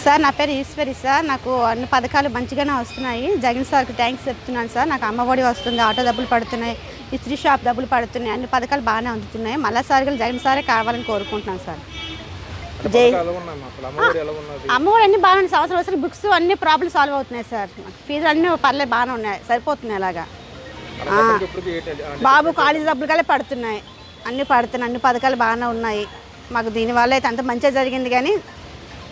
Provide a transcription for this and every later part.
Sir నా పేరు Eshwari sir. నాకు అన్ని పథకాలు మంచిగానే వస్తున్నాయి. జగన్ సార్కి థ్యాంక్స్ చెప్తున్నాను సార్. నాకు అమ్మఒడి వస్తుంది, ఆటో డబ్బులు పడుతున్నాయి, ఇస్త్రీ షాప్ డబ్బులు పడుతున్నాయి, అన్ని పథకాలు బాగానే అందుతున్నాయి. మళ్ళీ సార్గా జగన్ సారే కావాలని కోరుకుంటున్నాను సార్. జై అమ్మఒడి అన్నీ బాగానే సంవత్సరం బుక్స్ అన్ని ప్రాబ్లమ్ సాల్వ్ అవుతున్నాయి సార్. ఫీజులు అన్నీ పర్లేదు బాగానే ఉన్నాయి, సరిపోతున్నాయి. అలాగా బాబు కాలేజీ డబ్బులు కలే పడుతున్నాయి, అన్నీ పడుతున్నాయి, అన్ని పథకాలు బాగానే ఉన్నాయి. మాకు దీనివల్ల అయితే అంత మంచిగా జరిగింది. కానీ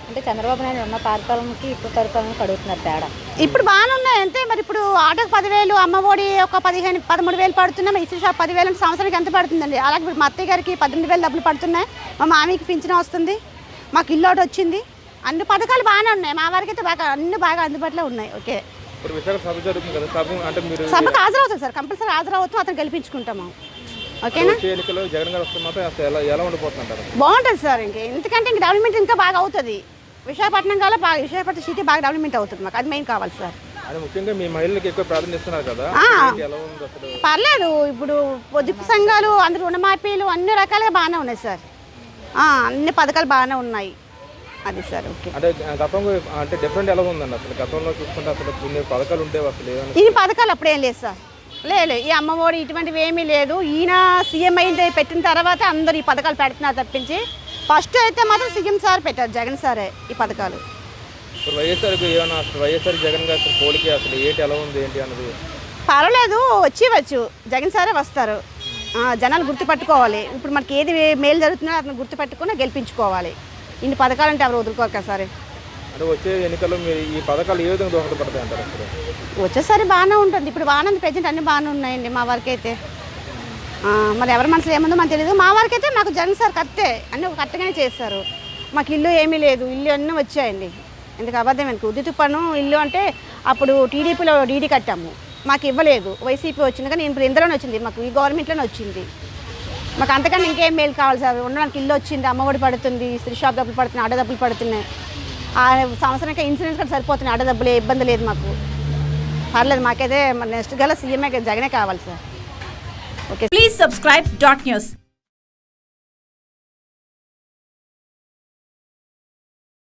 అంటే చంద్రబాబు నాయుడు ఉన్న పరిపాలనకి ఇప్పుడు పరిపాలనకి అడుగుతున్నారు తేడా. ఇప్పుడు బాగానే ఉన్నాయి అంతే. మరి ఇప్పుడు ఆటోకి 10,000, అమ్మఒడి ఒక 13,000 పడుతున్నాయి. మరి ఇస్త్రీ షాప్ 10,000 అంటే సంవత్సరానికి ఎంత పడుతుందండి? అలాగే ఇప్పుడు మా అత్తయ్య గారికి 18,000 డబ్బులు పడుతున్నాయి. మా మామయ్యకి పింఛన్ వస్తుంది, మాకు ఇల్లు ఒకటి వచ్చింది. అన్ని పథకాలు బాగానే ఉన్నాయి. మా వారికి అయితే బాగా అన్ని బాగా అందుబాటులో ఉన్నాయి. ఓకే, సభకు హాజరవుతుంది సార్, కంపల్సరీ హాజరవుతాం, అతను గెలిపించుకుంటాము. ఓకేనా? బాగుంటుంది సార్. ఎందుకంటే ఇంక డెవలప్మెంట్ ఇంకా బాగా అవుతుంది. విశాఖపట్నం కల్లా బాగా, విశాఖపట్నం సిటీ బాగా డెవలప్మెంట్ అవుతుంది. మాకు అది మెయిన్ కావాలి సార్. పర్లేదు. ఇప్పుడు పొదుపు సంఘాలు అందరూ రుణమాఫీలు అన్ని రకాలుగా బాగానే ఉన్నాయి సార్. అన్ని పథకాలు బాగానే ఉన్నాయి. అది సార్. ఓకే, ఈ పథకాలు అప్పుడేం లేదు సార్. లేదు, ఈ అమ్మఒడి ఇటువంటివి ఏమీ లేదు. ఈయన సీఎం అయితే పెట్టిన తర్వాత అందరూ ఈ పథకాలు పెడుతున్నారు తప్పించి ఫస్ట్ అయితే మాత్రం సీఎం సార్ పెట్టారు, జగన్ సారే ఈ పథకాలు. పర్వాలేదు, వచ్చి జగన్ సారే వస్తారు. జనాలు గుర్తుపట్టుకోవాలి. ఇప్పుడు మనకి ఏది మేలు జరుగుతుందో అతను గుర్తుపెట్టుకుని గెలిపించుకోవాలి. ఇన్ని పథకాలు అంటే ఎవరు వదులుకోరు కదా సార్. వచ్చే ఎన్నికల్లో మీరు ఈ పథకాలు ఏ విధంగా దోహదపడతాయి అంటారు? వచ్చేసరి బాగానే ఉంటుంది. ఇప్పుడు బాగానే ప్రజెంట్ అన్నీ బాగానే ఉన్నాయండి మా వారికి అయితే. మరి ఎవరి మనసులో ఏముందో మనకు తెలియదు. మా వారికి అయితే నాకు జగన్ సార్ కరెక్టే, అన్నీ కరెక్ట్గానే చేస్తారు. మాకు ఇల్లు ఏమీ లేదు, ఇల్లు అన్నీ వచ్చాయండి. ఎందుకు అబద్ధం ఎందుకు? ఉద్యుత్ పన్ను ఇల్లు అంటే అప్పుడు టీడీపీలో డీడీ కట్టాము, మాకు ఇవ్వలేదు. వైసీపీ వచ్చింది, కానీ ఇప్పుడు ఇందులోనే వచ్చింది, మాకు ఈ గవర్నమెంట్లోనే వచ్చింది. మాకు అంతకన్నా ఇంకేం మేలు కావాలి సార్? ఉండడానికి ఇల్లు వచ్చింది, అమ్మఒడి పడుతుంది, స్త్రీ షాప్ డబ్బులు పడుతున్నాయి, ఆడ డబ్బులు పడుతున్నాయి. సంవత్సరానికి ఇన్సూరెన్స్ కూడా సరిపోతున్నాయి, ఆడ డబ్బులు ఇబ్బంది లేదు మాకు. పర్లేదు, మాకైతే నెక్స్ట్ గల సీఎంఏ జగనే కావాలి sir. Okay, please subscribe .news.